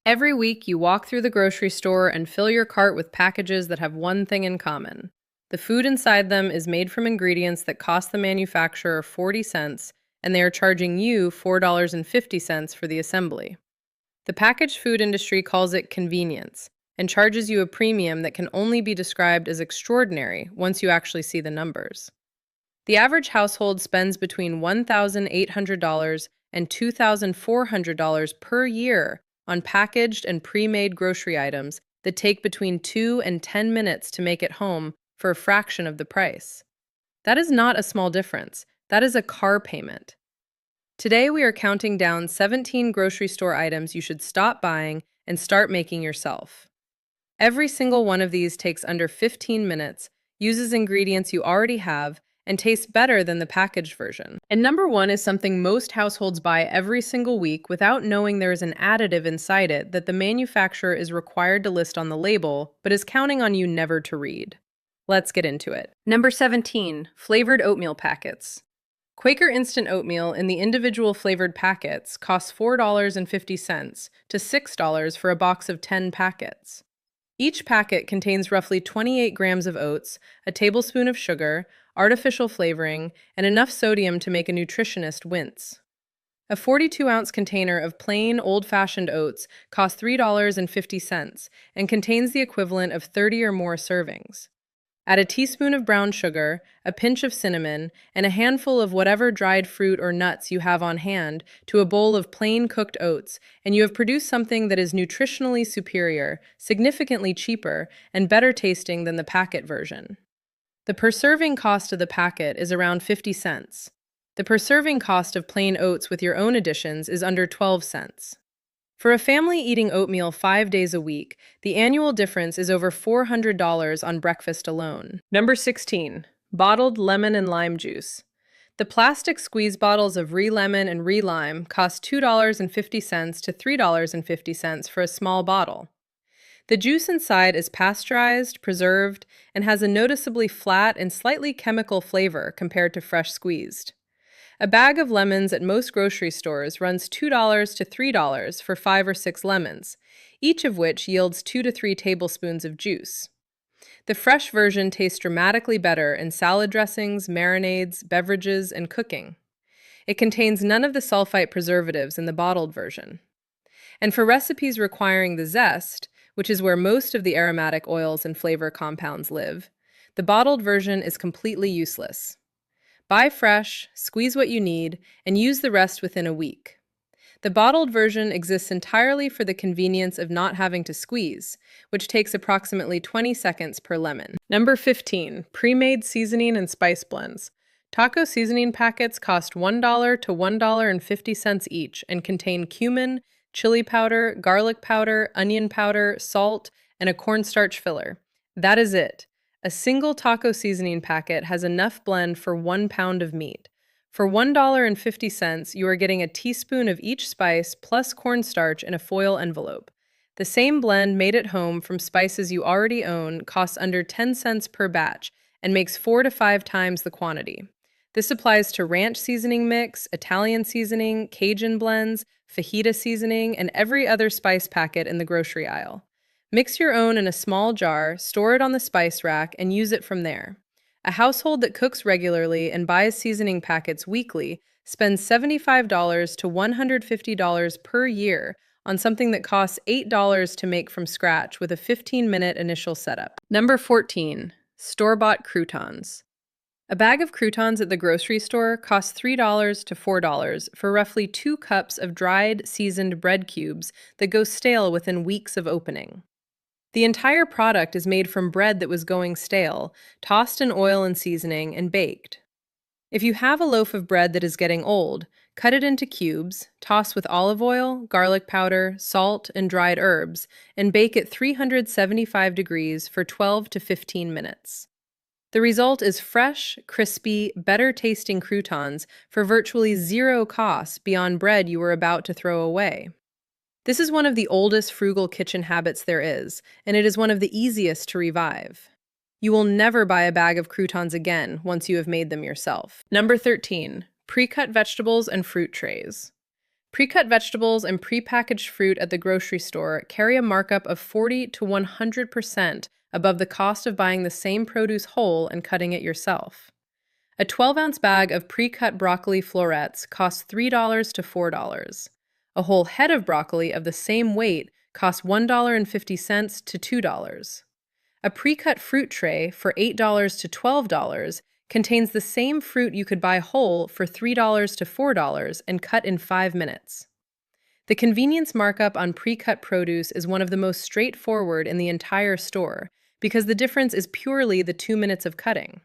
Every week, you walk through the grocery store and fill your cart with packages that have one thing in common. The food inside them is made from ingredients that cost the manufacturer 40 cents, and they are charging you $4.50 for the assembly. The packaged food industry calls it convenience and charges you a premium that can only be described as extraordinary once you actually see the numbers. The average household spends between $1,800 and $2,400 per year on packaged and pre-made grocery items that take between 2 and 10 minutes to make it home for a fraction of the price. That is not a small difference. That is a car payment. Today we are counting down 17 grocery store items you should stop buying and start making yourself. Every single one of these takes under 15 minutes, uses ingredients you already have, and tastes better than the packaged version. And number one is something most households buy every single week without knowing there is an additive inside it that the manufacturer is required to list on the label, but is counting on you never to read. Let's get into it. Number 17, flavored oatmeal packets. Quaker instant oatmeal in the individual flavored packets costs $4.50 to $6 for a box of 10 packets. Each packet contains roughly 28 grams of oats, a tablespoon of sugar, artificial flavoring, and enough sodium to make a nutritionist wince. A 42-ounce container of plain, old-fashioned oats costs $3.50 and contains the equivalent of 30 or more servings. Add a teaspoon of brown sugar, a pinch of cinnamon, and a handful of whatever dried fruit or nuts you have on hand to a bowl of plain cooked oats, and you have produced something that is nutritionally superior, significantly cheaper, and better tasting than the packet version. The per serving cost of the packet is around 50 cents. The per serving cost of plain oats with your own additions is under 12 cents. For a family eating oatmeal 5 days a week, the annual difference is over $400 on breakfast alone. Number 16, bottled lemon and lime juice. The plastic squeeze bottles of Re-Lemon and Re-Lime cost $2.50 to $3.50 for a small bottle. The juice inside is pasteurized, preserved, and has a noticeably flat and slightly chemical flavor compared to fresh squeezed. A bag of lemons at most grocery stores runs $2 to $3 for 5 or 6 lemons, each of which yields 2 to 3 tablespoons of juice. The fresh version tastes dramatically better in salad dressings, marinades, beverages, and cooking. It contains none of the sulfite preservatives in the bottled version. And for recipes requiring the zest, which is where most of the aromatic oils and flavor compounds live, the bottled version is completely useless. Buy fresh, squeeze what you need, and use the rest within a week. The bottled version exists entirely for the convenience of not having to squeeze, which takes approximately 20 seconds per lemon. Number 15, pre-made seasoning and spice blends. Taco seasoning packets cost $1 to $1.50 each and contain cumin, chili powder, garlic powder, onion powder, salt, and a cornstarch filler. That is it. A single taco seasoning packet has enough blend for 1 pound of meat. For $1.50, you are getting a teaspoon of each spice plus cornstarch in a foil envelope. The same blend made at home from spices you already own costs under 10 cents per batch and makes 4 to 5 times the quantity. This applies to ranch seasoning mix, Italian seasoning, Cajun blends, fajita seasoning, and every other spice packet in the grocery aisle. Mix your own in a small jar, store it on the spice rack, and use it from there. A household that cooks regularly and buys seasoning packets weekly spends $75 to $150 per year on something that costs $8 to make from scratch with a 15-minute initial setup. Number 14, store-bought croutons. A bag of croutons at the grocery store costs $3 to $4 for roughly 2 cups of dried, seasoned bread cubes that go stale within weeks of opening. The entire product is made from bread that was going stale, tossed in oil and seasoning, and baked. If you have a loaf of bread that is getting old, cut it into cubes, toss with olive oil, garlic powder, salt, and dried herbs, and bake at 375 degrees for 12 to 15 minutes. The result is fresh, crispy, better-tasting croutons for virtually zero cost beyond bread you were about to throw away. This is one of the oldest frugal kitchen habits there is, and it is one of the easiest to revive. You will never buy a bag of croutons again once you have made them yourself. Number 13, pre-cut vegetables and fruit trays. Pre-cut vegetables and prepackaged fruit at the grocery store carry a markup of 40 to 100% above the cost of buying the same produce whole and cutting it yourself. A 12-ounce bag of pre-cut broccoli florets costs $3 to $4. A whole head of broccoli of the same weight costs $1.50 to $2. A pre-cut fruit tray for $8 to $12 contains the same fruit you could buy whole for $3 to $4 and cut in 5 minutes. The convenience markup on pre-cut produce is one of the most straightforward in the entire store because the difference is purely the 2 minutes of cutting.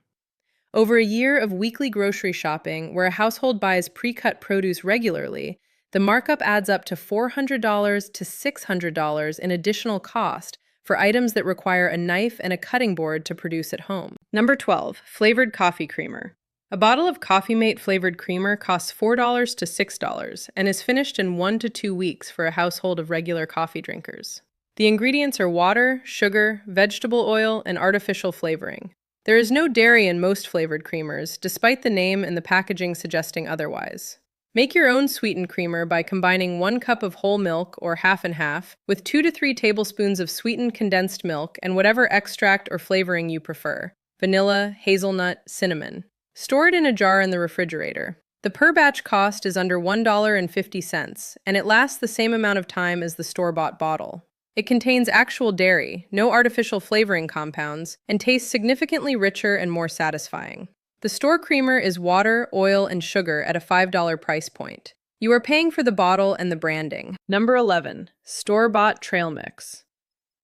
Over a year of weekly grocery shopping where a household buys pre-cut produce regularly, the markup adds up to $400 to $600 in additional cost for items that require a knife and a cutting board to produce at home. Number 12, flavored coffee creamer. A bottle of Coffee Mate flavored creamer costs $4 to $6 and is finished in 1 to 2 weeks for a household of regular coffee drinkers. The ingredients are water, sugar, vegetable oil, and artificial flavoring. There is no dairy in most flavored creamers, despite the name and the packaging suggesting otherwise. Make your own sweetened creamer by combining 1 cup of whole milk, or half and half, with 2 to 3 tablespoons of sweetened condensed milk and whatever extract or flavoring you prefer: vanilla, hazelnut, cinnamon. Store it in a jar in the refrigerator. The per batch cost is under $1.50, and it lasts the same amount of time as the store-bought bottle. It contains actual dairy, no artificial flavoring compounds, and tastes significantly richer and more satisfying. The store creamer is water, oil, and sugar at a $5 price point. You are paying for the bottle and the branding. Number 11, store-bought trail mix.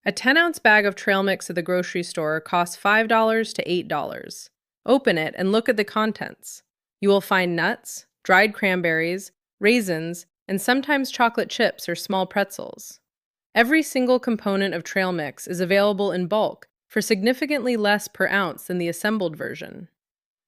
A 10-ounce bag of trail mix at the grocery store costs $5 to $8. Open it and look at the contents. You will find nuts, dried cranberries, raisins, and sometimes chocolate chips or small pretzels. Every single component of trail mix is available in bulk for significantly less per ounce than the assembled version.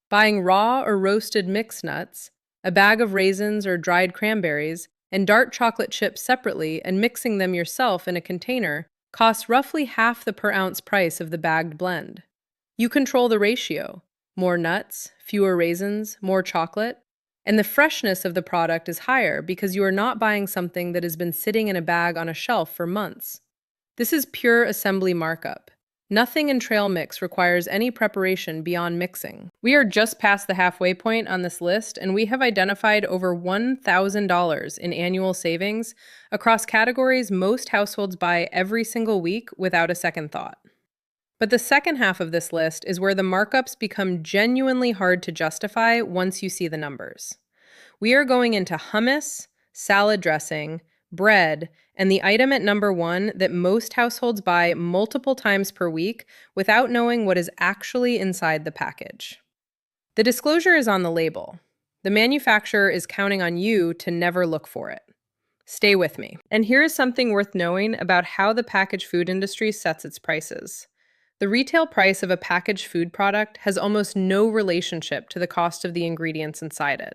Buying raw or roasted mixed nuts, a bag of raisins or dried cranberries, and dark chocolate chips separately and mixing them yourself in a container costs roughly half the per ounce price of the bagged blend. You control the ratio: more nuts, fewer raisins, more chocolate, and the freshness of the product is higher because you are not buying something that has been sitting in a bag on a shelf for months. This is pure assembly markup. Nothing in trail mix requires any preparation beyond mixing. We are just past the halfway point on this list, and we have identified over $1,000 in annual savings across categories most households buy every single week without a second thought. But the second half of this list is where the markups become genuinely hard to justify once you see the numbers. We are going into hummus, salad dressing, bread, and the item at number 1 that most households buy multiple times per week without knowing what is actually inside the package. The disclosure is on the label. The manufacturer is counting on you to never look for it. Stay with me. And here is something worth knowing about how the packaged food industry sets its prices. The retail price of a packaged food product has almost no relationship to the cost of the ingredients inside it.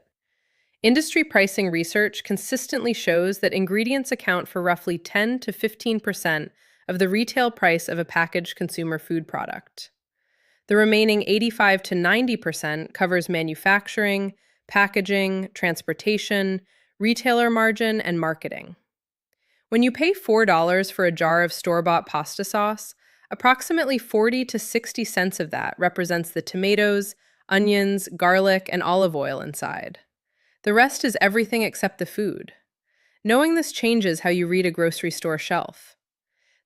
Industry pricing research consistently shows that ingredients account for roughly 10 to 15% of the retail price of a packaged consumer food product. The remaining 85 to 90% covers manufacturing, packaging, transportation, retailer margin, and marketing. When you pay $4 for a jar of store-bought pasta sauce, approximately 40 to 60 cents of that represents the tomatoes, onions, garlic, and olive oil inside. The rest is everything except the food. Knowing this changes how you read a grocery store shelf.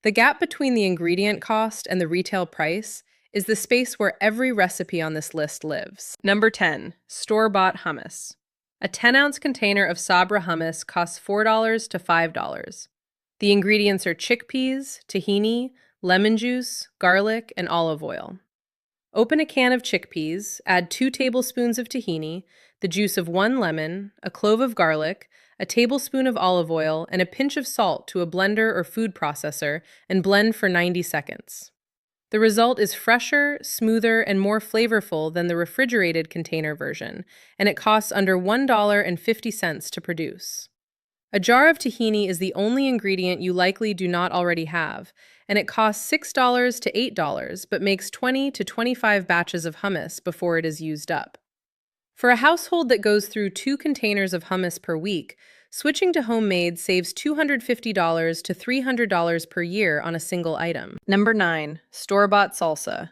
The gap between the ingredient cost and the retail price is the space where every recipe on this list lives. Number 10, store-bought hummus. A 10-ounce container of Sabra hummus costs $4 to $5. The ingredients are chickpeas, tahini, lemon juice, garlic, and olive oil. Open a can of chickpeas, add 2 tablespoons of tahini, the juice of 1 lemon, a clove of garlic, a tablespoon of olive oil, and a pinch of salt to a blender or food processor and blend for 90 seconds. The result is fresher, smoother, and more flavorful than the refrigerated container version, and it costs under $1.50 to produce. A jar of tahini is the only ingredient you likely do not already have, and it costs $6 to $8, but makes 20 to 25 batches of hummus before it is used up. For a household that goes through 2 containers of hummus per week, Switching to homemade saves $250 to $300 per year on a single item. Number 9. Store-bought salsa.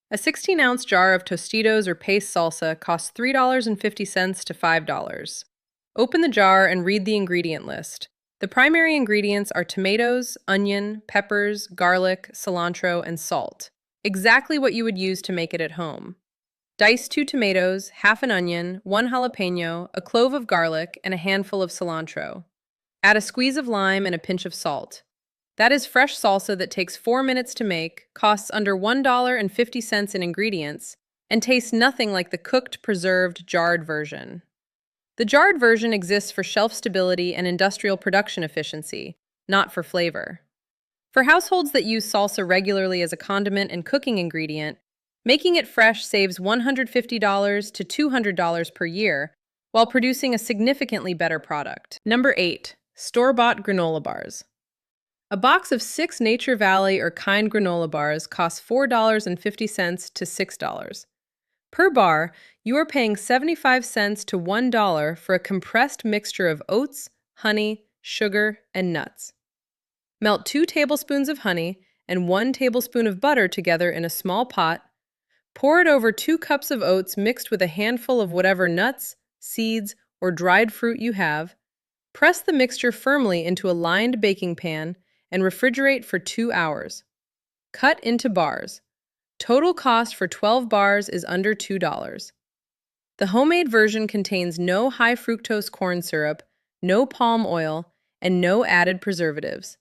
A 16-ounce jar of Tostitos or paste salsa costs $3.50 to $5. Open the jar and read the ingredient list. The primary ingredients are tomatoes, onion, peppers, garlic, cilantro, and salt. Exactly what you would use to make it at home. Dice 2 tomatoes, half an onion, 1 jalapeno, a clove of garlic, and a handful of cilantro. Add a squeeze of lime and a pinch of salt. That is fresh salsa that takes 4 minutes to make, costs under $1.50 in ingredients, and tastes nothing like the cooked, preserved, jarred version. The jarred version exists for shelf stability and industrial production efficiency, not for flavor. For households that use salsa regularly as a condiment and cooking ingredient, making it fresh saves $150 to $200 per year, while producing a significantly better product. Number 8. Store-bought granola bars. A box of 6 Nature Valley or Kind granola bars costs $4.50 to $6. Per bar, you are paying 75 cents to $1 for a compressed mixture of oats, honey, sugar, and nuts. Melt 2 tablespoons of honey and 1 tablespoon of butter together in a small pot. Pour it over 2 cups of oats mixed with a handful of whatever nuts, seeds, or dried fruit you have. Press the mixture firmly into a lined baking pan and refrigerate for 2 hours. Cut into bars. Total cost for 12 bars is under $2. The homemade version contains no high fructose corn syrup, no palm oil, and no added preservatives.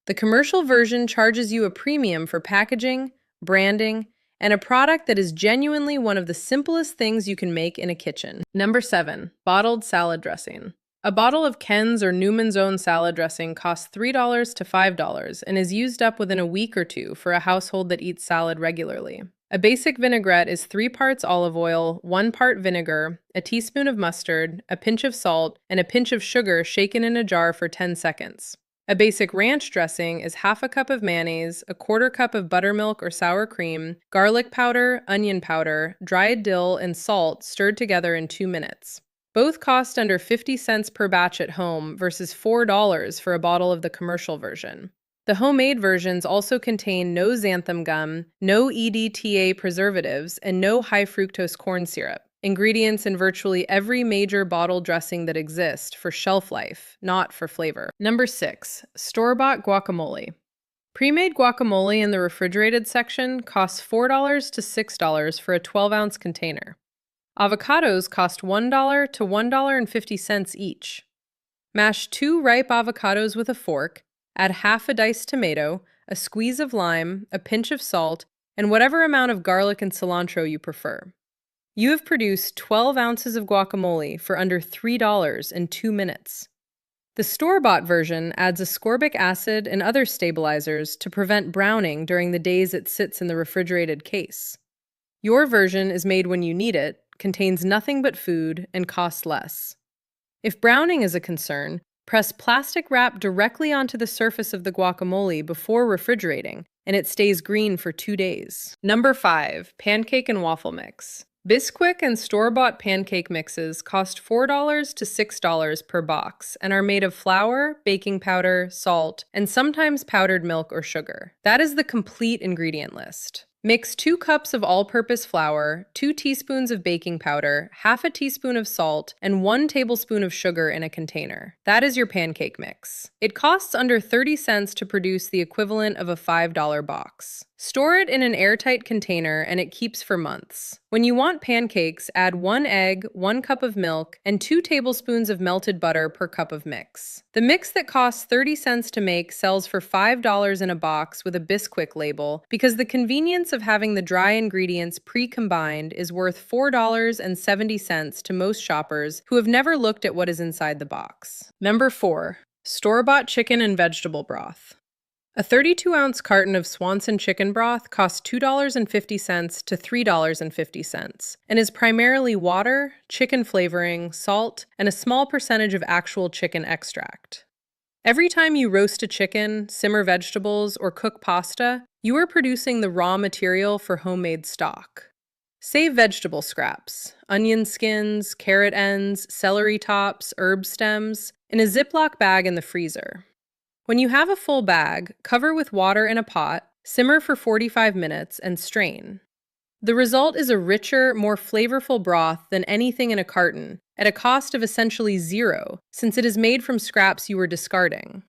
The commercial version charges you a premium for packaging, branding, and a product that is genuinely one of the simplest things you can make in a kitchen. Number 7. Bottled salad dressing. A bottle of Ken's or Newman's Own salad dressing costs $3 to $5 and is used up within a week or two for a household that eats salad regularly. A basic vinaigrette is 3 parts olive oil, 1 part vinegar, a teaspoon of mustard, a pinch of salt, and a pinch of sugar shaken in a jar for 10 seconds. A basic ranch dressing is half a cup of mayonnaise, a quarter cup of buttermilk or sour cream, garlic powder, onion powder, dried dill, and salt stirred together in 2 minutes. Both cost under 50 cents per batch at home versus $4 for a bottle of the commercial version. The homemade versions also contain no xanthan gum, no EDTA preservatives, and no high fructose corn syrup, ingredients in virtually every major bottle dressing that exists for shelf life, not for flavor. Number 6. Store-bought guacamole. Pre-made guacamole in the refrigerated section costs $4 to $6 for a 12-ounce container. Avocados cost $1 to $1.50 each. Mash 2 ripe avocados with a fork, add half a diced tomato, a squeeze of lime, a pinch of salt, and whatever amount of garlic and cilantro you prefer. You have produced 12 ounces of guacamole for under $3 in 2 minutes. The store-bought version adds ascorbic acid and other stabilizers to prevent browning during the days it sits in the refrigerated case. Your version is made when you need it, contains nothing but food, and costs less. If browning is a concern, press plastic wrap directly onto the surface of the guacamole before refrigerating, and it stays green for 2 days. Number 5. Pancake and waffle mix. Bisquick and store-bought pancake mixes cost $4 to $6 per box and are made of flour, baking powder, salt, and sometimes powdered milk or sugar. That is the complete ingredient list. Mix 2 cups of all-purpose flour, 2 teaspoons of baking powder, half a teaspoon of salt, and 1 tablespoon of sugar in a container. That is your pancake mix. It costs under 30 cents to produce the equivalent of a $5 box. Store it in an airtight container and it keeps for months. When you want pancakes, add 1 egg, 1 cup of milk, and 2 tablespoons of melted butter per cup of mix. The mix that costs 30 cents to make sells for $5 in a box with a Bisquick label because the convenience of having the dry ingredients pre-combined is worth $4.70 to most shoppers who have never looked at what is inside the box. Number 4. Store-bought chicken and vegetable broth. A 32-ounce carton of Swanson chicken broth costs $2.50 to $3.50 and is primarily water, chicken flavoring, salt, and a small percentage of actual chicken extract. Every time you roast a chicken, simmer vegetables, or cook pasta, you are producing the raw material for homemade stock. Save vegetable scraps, onion skins, carrot ends, celery tops, herb stems, in a Ziploc bag in the freezer. When you have a full bag, cover with water in a pot, simmer for 45 minutes, and strain. The result is a richer, more flavorful broth than anything in a carton, at a cost of essentially zero, since it is made from scraps you were discarding.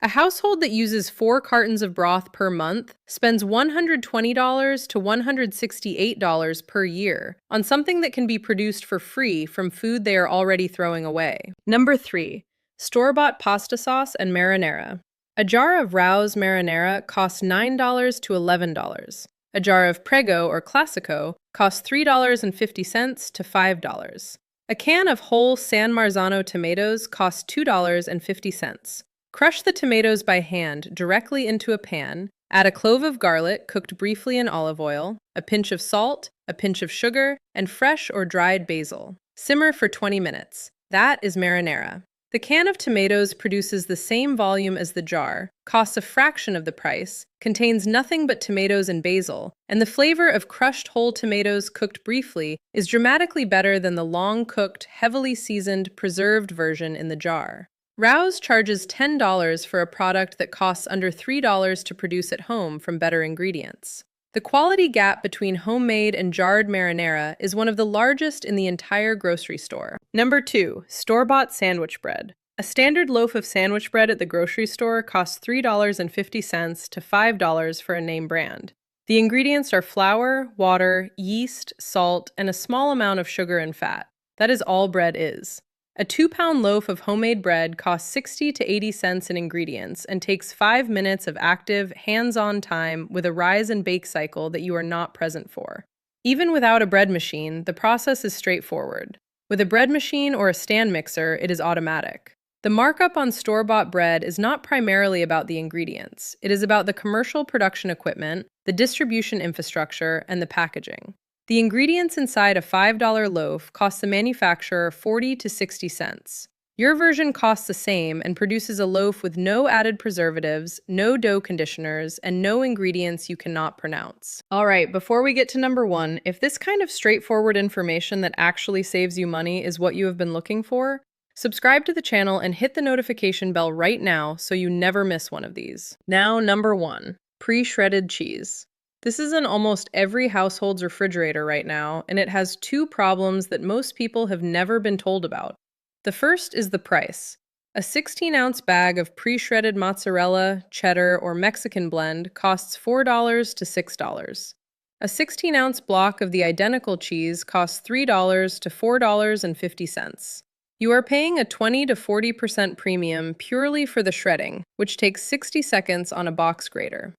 A household that uses 4 cartons of broth per month spends $120 to $168 per year on something that can be produced for free from food they are already throwing away. Number 3. Store-bought pasta sauce and marinara. A jar of Rao's marinara costs $9 to $11. A jar of Prego or Classico costs $3.50 to $5. A can of whole San Marzano tomatoes costs $2.50. Crush the tomatoes by hand directly into a pan, add a clove of garlic cooked briefly in olive oil, a pinch of salt, a pinch of sugar, and fresh or dried basil. Simmer for 20 minutes. That is marinara. The can of tomatoes produces the same volume as the jar, costs a fraction of the price, contains nothing but tomatoes and basil, and the flavor of crushed whole tomatoes cooked briefly is dramatically better than the long-cooked, heavily seasoned, preserved version in the jar. Rao's charges $10 for a product that costs under $3 to produce at home from better ingredients. The quality gap between homemade and jarred marinara is one of the largest in the entire grocery store. Number 2. Store-bought sandwich bread. A standard loaf of sandwich bread at the grocery store costs $3.50 to $5 for a name brand. The ingredients are flour, water, yeast, salt, and a small amount of sugar and fat. That is all bread is. A 2-pound loaf of homemade bread costs 60 to 80 cents in ingredients and takes 5 minutes of active, hands-on time with a rise and bake cycle that you are not present for. Even without a bread machine, the process is straightforward. With a bread machine or a stand mixer, it is automatic. The markup on store-bought bread is not primarily about the ingredients. It is about the commercial production equipment, the distribution infrastructure, and the packaging. The ingredients inside a $5 loaf cost the manufacturer 40 to 60 cents. Your version costs the same and produces a loaf with no added preservatives, no dough conditioners, and no ingredients you cannot pronounce. All right, before we get to number 1, if this kind of straightforward information that actually saves you money is what you have been looking for, subscribe to the channel and hit the notification bell right now so you never miss one of these. Now, number 1, pre-shredded cheese. This is in almost every household's refrigerator right now, and it has 2 problems that most people have never been told about. The first is the price. A 16-ounce bag of pre-shredded mozzarella, cheddar, or Mexican blend costs $4 to $6. A 16-ounce block of the identical cheese costs $3 to $4.50. You are paying a 20 to 40% premium purely for the shredding, which takes 60 seconds on a box grater.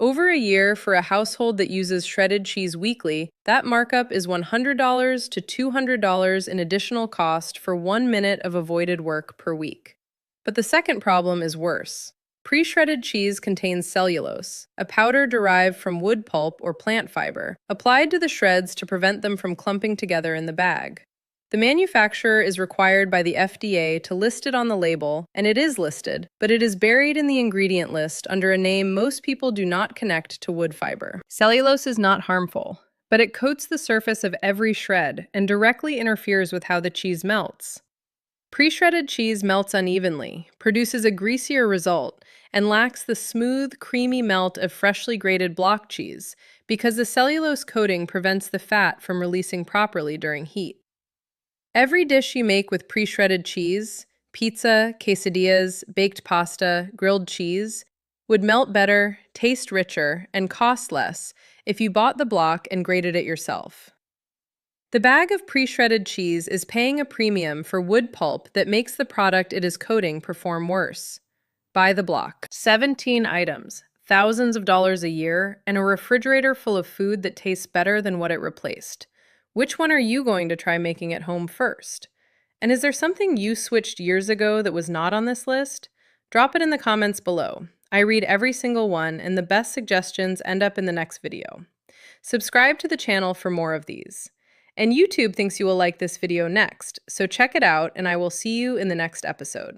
Over a year, for a household that uses shredded cheese weekly, that markup is $100 to $200 in additional cost for 1 minute of avoided work per week. But the second problem is worse. Pre-shredded cheese contains cellulose, a powder derived from wood pulp or plant fiber, applied to the shreds to prevent them from clumping together in the bag. The manufacturer is required by the FDA to list it on the label, and it is listed, but it is buried in the ingredient list under a name most people do not connect to wood fiber. Cellulose is not harmful, but it coats the surface of every shred and directly interferes with how the cheese melts. Pre-shredded cheese melts unevenly, produces a greasier result, and lacks the smooth, creamy melt of freshly grated block cheese because the cellulose coating prevents the fat from releasing properly during heat. Every dish you make with pre-shredded cheese, pizza, quesadillas, baked pasta, grilled cheese, would melt better, taste richer, and cost less if you bought the block and grated it yourself. The bag of pre-shredded cheese is paying a premium for wood pulp that makes the product it is coating perform worse. Buy the block. 17 items, thousands of dollars a year, and a refrigerator full of food that tastes better than what it replaced. Which one are you going to try making at home first? And is there something you switched years ago that was not on this list? Drop it in the comments below. I read every single one, and the best suggestions end up in the next video. Subscribe to the channel for more of these. And YouTube thinks you will like this video next, so check it out, and I will see you in the next episode.